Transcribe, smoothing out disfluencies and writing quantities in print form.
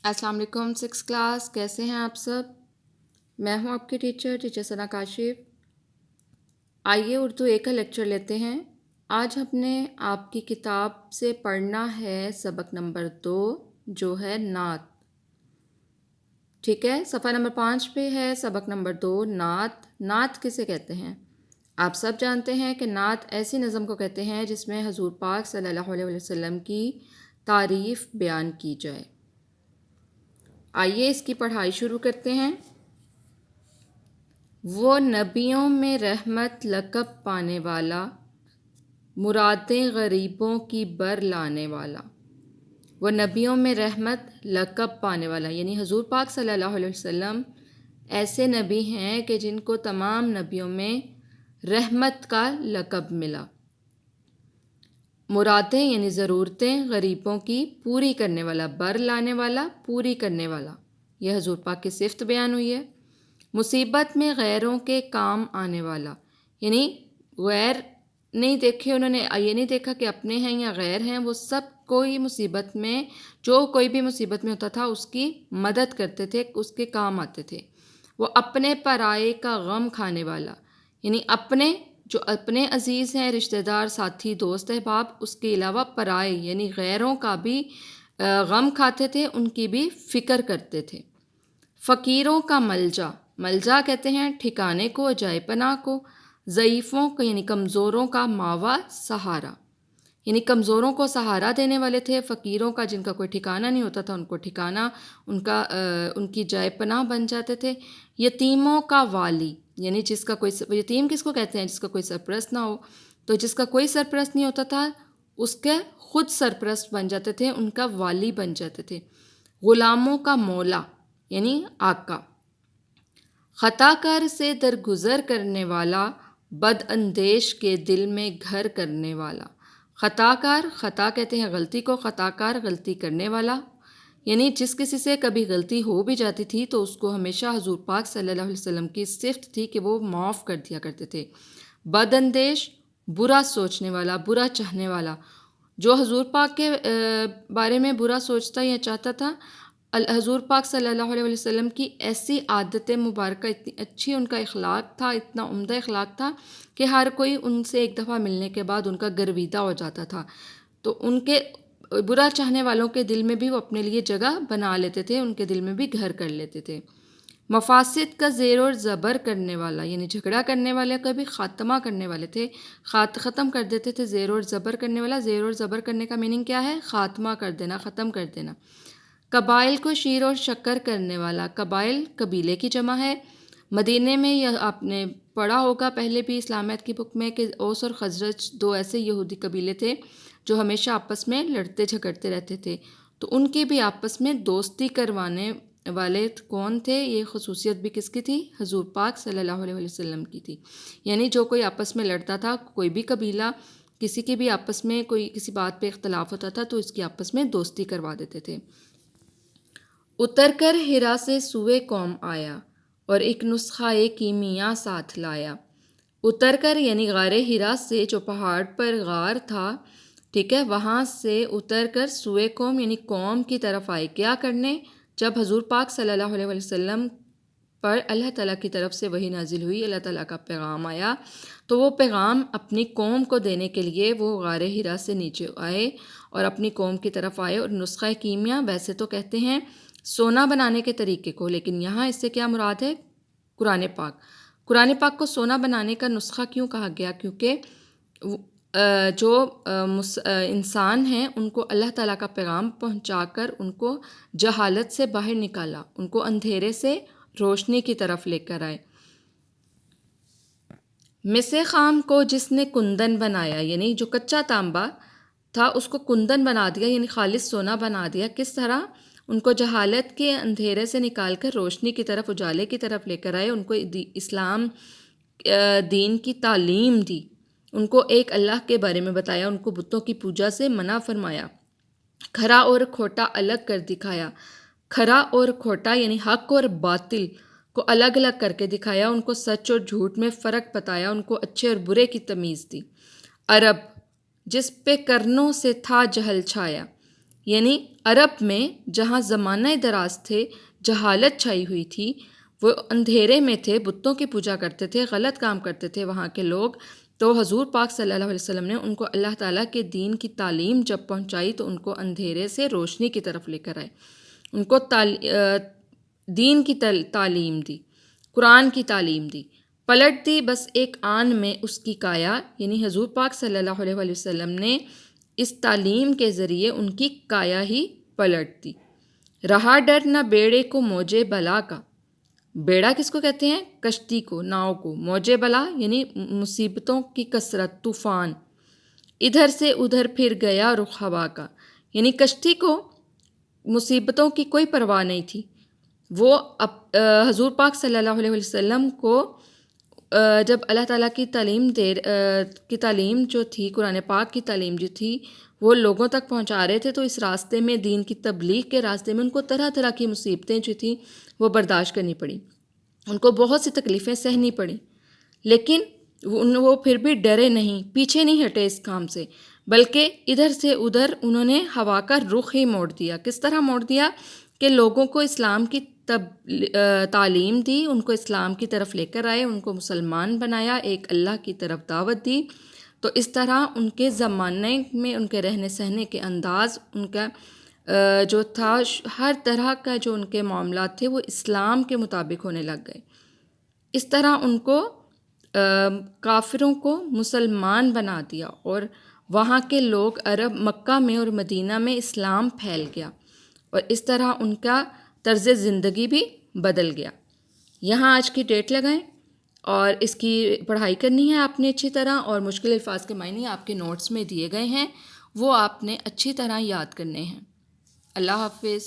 السلام علیکم 6 کلاس، کیسے ہیں آپ سب؟ میں ہوں آپ کی ٹیچر ثنا کاشف۔ آئیے اردو ایک کا لیکچر لیتے ہیں۔ آج ہم نے آپ کی کتاب سے پڑھنا ہے سبق نمبر 2 جو ہے نعت۔ ٹھیک ہے، صفحہ نمبر 5 پہ ہے سبق نمبر 2 نعت۔ نعت کسے کہتے ہیں؟ آپ سب جانتے ہیں کہ نعت ایسی نظم کو کہتے ہیں جس میں حضور پاک صلی اللہ علیہ وسلم کی تعریف بیان کی جائے۔ آئیے اس کی پڑھائی شروع کرتے ہیں۔ وہ نبیوں میں رحمت لقب پانے والا، مرادیں غریبوں کی بر لانے والا۔ وہ نبیوں میں رحمت لقب پانے والا، یعنی حضور پاک صلی اللہ علیہ وسلم ایسے نبی ہیں کہ جن کو تمام نبیوں میں رحمت کا لقب ملا۔ مرادیں یعنی ضرورتیں غریبوں کی پوری کرنے والا، بر لانے والا، پوری کرنے والا، یہ حضور پاک کی صفت بیان ہوئی ہے۔ مصیبت میں غیروں کے کام آنے والا، یعنی غیر نہیں دیکھے انہوں نے، یہ نہیں دیکھا کہ اپنے ہیں یا غیر ہیں، وہ سب کوئی مصیبت میں، جو کوئی بھی مصیبت میں ہوتا تھا اس کی مدد کرتے تھے، اس کے کام آتے تھے۔ وہ اپنے پرائے کا غم کھانے والا، یعنی اپنے جو اپنے عزیز ہیں، رشتہ دار، ساتھی، دوست، احباب، اس کے علاوہ پرائے یعنی غیروں کا بھی غم کھاتے تھے، ان کی بھی فکر کرتے تھے۔ فقیروں کا ملجا، ملجا کہتے ہیں ٹھکانے کو، جائے پناہ کو۔ ضعیفوں کو یعنی کمزوروں کا ماوا، سہارا، یعنی کمزوروں کو سہارا دینے والے تھے۔ فقیروں کا جن کا کوئی ٹھکانہ نہیں ہوتا تھا، ان کو ٹھکانہ، ان کی جائے پناہ بن جاتے تھے۔ یتیموں کا والی، یعنی جس کا کوئی، یتیم کس کو کہتے ہیں؟ جس کا کوئی سرپرست نہ ہو، تو جس کا کوئی سرپرست نہیں ہوتا تھا اس کے خود سرپرست بن جاتے تھے، ان کا والی بن جاتے تھے۔ غلاموں کا مولا یعنی آقا۔ خطا کار سے درگزر کرنے والا، بد اندیش کے دل میں گھر کرنے والا۔ خطا کار، خطا کہتے ہیں غلطی کو، خطا کار غلطی کرنے والا، یعنی جس کسی سے کبھی غلطی ہو بھی جاتی تھی تو اس کو ہمیشہ حضور پاک صلی اللہ علیہ وسلم کی صفت تھی کہ وہ معاف کر دیا کرتے تھے۔ بد اندیش، برا سوچنے والا، برا چاہنے والا، جو حضور پاک کے بارے میں برا سوچتا یا چاہتا تھا، حضور پاک صلی اللہ علیہ وسلم کی ایسی عادت مبارکہ، اتنی اچھی ان کا اخلاق تھا، اتنا عمدہ اخلاق تھا کہ ہر کوئی ان سے ایک دفعہ ملنے کے بعد ان کا گرویدہ ہو جاتا تھا۔ تو ان کے برا چاہنے والوں کے دل میں بھی وہ اپنے لیے جگہ بنا لیتے تھے، ان کے دل میں بھی گھر کر لیتے تھے۔ مفاسد کا زیر و زبر کرنے والا، یعنی جھگڑا کرنے والے کا بھی خاتمہ کرنے والے تھے، ختم کر دیتے تھے۔ زیر و زبر کرنے والا، زیر و زبر کرنے کا میننگ کیا ہے؟ خاتمہ کر دینا، ختم کر دینا۔ قبائل کو شیر اور شکر کرنے والا، قبائل قبیلے کی جمع ہے۔ مدینے میں یہ آپ نے پڑھا ہوگا پہلے بھی اسلامیات کی بک میں کہ اوس اور خزرج دو ایسے یہودی قبیلے تھے جو ہمیشہ آپس میں لڑتے جھگڑتے رہتے تھے، تو ان کی بھی آپس میں دوستی کروانے والے کون تھے؟ یہ خصوصیت بھی کس کی تھی؟ حضور پاک صلی اللہ علیہ وسلم کی تھی۔ یعنی جو کوئی آپس میں لڑتا تھا، کوئی بھی قبیلہ، کسی کے بھی آپس میں کوئی کسی بات پہ اختلاف ہوتا تھا تو اس کی آپس میں دوستی کروا دیتے تھے۔ اتر کر ہرا سے سوئے قوم آیا، اور ایک نسخہ کیمیا ساتھ لایا۔ اتر کر یعنی غار ہرا سے، جو پہاڑ پر غار تھا، ٹھیک ہے، وہاں سے اتر کر سوئے قوم یعنی قوم کی طرف آئے۔ کیا کرنے؟ جب حضور پاک صلی اللہ علیہ وسلم پر اللہ تعالیٰ کی طرف سے وحی نازل ہوئی، اللہ تعالیٰ کا پیغام آیا، تو وہ پیغام اپنی قوم کو دینے کے لیے وہ غار ہرا سے نیچے آئے اور اپنی قوم کی طرف آئے۔ اور نسخہ کیمیا ویسے تو کہتے ہیں سونا بنانے کے طریقے کو، لیکن یہاں اس سے کیا مراد ہے؟ قرآن پاک۔ قرآن پاک کو سونا بنانے کا نسخہ کیوں کہا گیا؟ کیونکہ جو انسان ہیں ان کو اللہ تعالیٰ کا پیغام پہنچا کر ان کو جہالت سے باہر نکالا، ان کو اندھیرے سے روشنی کی طرف لے کر آئے۔ مس خام کو جس نے کندن بنایا، یعنی جو کچا تانبا تھا اس کو کندن بنا دیا، یعنی خالص سونا بنا دیا۔ کس طرح؟ ان کو جہالت کے اندھیرے سے نکال کر روشنی کی طرف، اجالے کی طرف لے کر آئے، ان کو اسلام دین کی تعلیم دی، ان کو ایک اللہ کے بارے میں بتایا، ان کو بتوں کی پوجا سے منع فرمایا، کھرا اور کھوٹا الگ کر دکھایا۔ کھرا اور کھوٹا یعنی حق اور باطل کو الگ الگ کر کے دکھایا، ان کو سچ اور جھوٹ میں فرق بتایا، ان کو اچھے اور برے کی تمیز دی۔ عرب، جس پہ کرنوں سے تھا جہل چھایا، یعنی عرب میں جہاں زمانہ دراز تھے جہالت چھائی ہوئی تھی، وہ اندھیرے میں تھے، بتوں کی پوجا کرتے تھے، غلط کام کرتے تھے وہاں کے لوگ، تو حضور پاک صلی اللہ علیہ وسلم نے ان کو اللہ تعالیٰ کے دین کی تعلیم جب پہنچائی تو ان کو اندھیرے سے روشنی کی طرف لے کر آئے، ان کو دین کی تعلیم دی، قرآن کی تعلیم دی، پلٹ دی بس ایک آن میں اس کی کایا، یعنی حضور پاک صلی اللہ علیہ وسلم نے اس تعلیم کے ذریعے ان کی کایا ہی پلٹ دی۔ رہا ڈر نہ بیڑے کو موجے بلا کا، بیڑا کس کو کہتے ہیں؟ کشتی کو، ناؤ کو، موجے بلا یعنی مصیبتوں کی کثرت، طوفان، ادھر سے ادھر پھر گیا رخ ہوا کا، یعنی کشتی کو مصیبتوں کی کوئی پرواہ نہیں تھی، وہ حضور پاک صلی اللہ علیہ وسلم کو جب اللہ تعالیٰ کی تعلیم جو تھی، قرآن پاک کی تعلیم جو تھی وہ لوگوں تک پہنچا رہے تھے، تو اس راستے میں دین کی تبلیغ کے راستے میں ان کو طرح طرح کی مصیبتیں جو تھیں وہ برداشت کرنی پڑیں، ان کو بہت سی تکلیفیں سہنی پڑیں، لیکن وہ پھر بھی ڈرے نہیں، پیچھے نہیں ہٹے اس کام سے، بلکہ ادھر سے ادھر انہوں نے ہوا کا رخ ہی موڑ دیا۔ کس طرح موڑ دیا؟ کہ لوگوں کو اسلام کی تعلیم دی، ان کو اسلام کی طرف لے کر آئے، ان کو مسلمان بنایا، ایک اللہ کی طرف دعوت دی، تو اس طرح ان کے زمانے میں ان کے رہنے سہنے کے انداز، ان کا جو تھا ہر طرح کا جو ان کے معاملات تھے وہ اسلام کے مطابق ہونے لگ گئے۔ اس طرح ان کو کافروں کو مسلمان بنا دیا، اور وہاں کے لوگ عرب مکہ میں اور مدینہ میں اسلام پھیل گیا، اور اس طرح ان کا طرز زندگی بھی بدل گیا۔ یہاں آج کی ڈیٹ لگائیں اور اس کی پڑھائی کرنی ہے آپ نے اچھی طرح، اور مشکل الفاظ کے معنی آپ کے نوٹس میں دیے گئے ہیں، وہ آپ نے اچھی طرح یاد کرنے ہیں۔ اللہ حافظ۔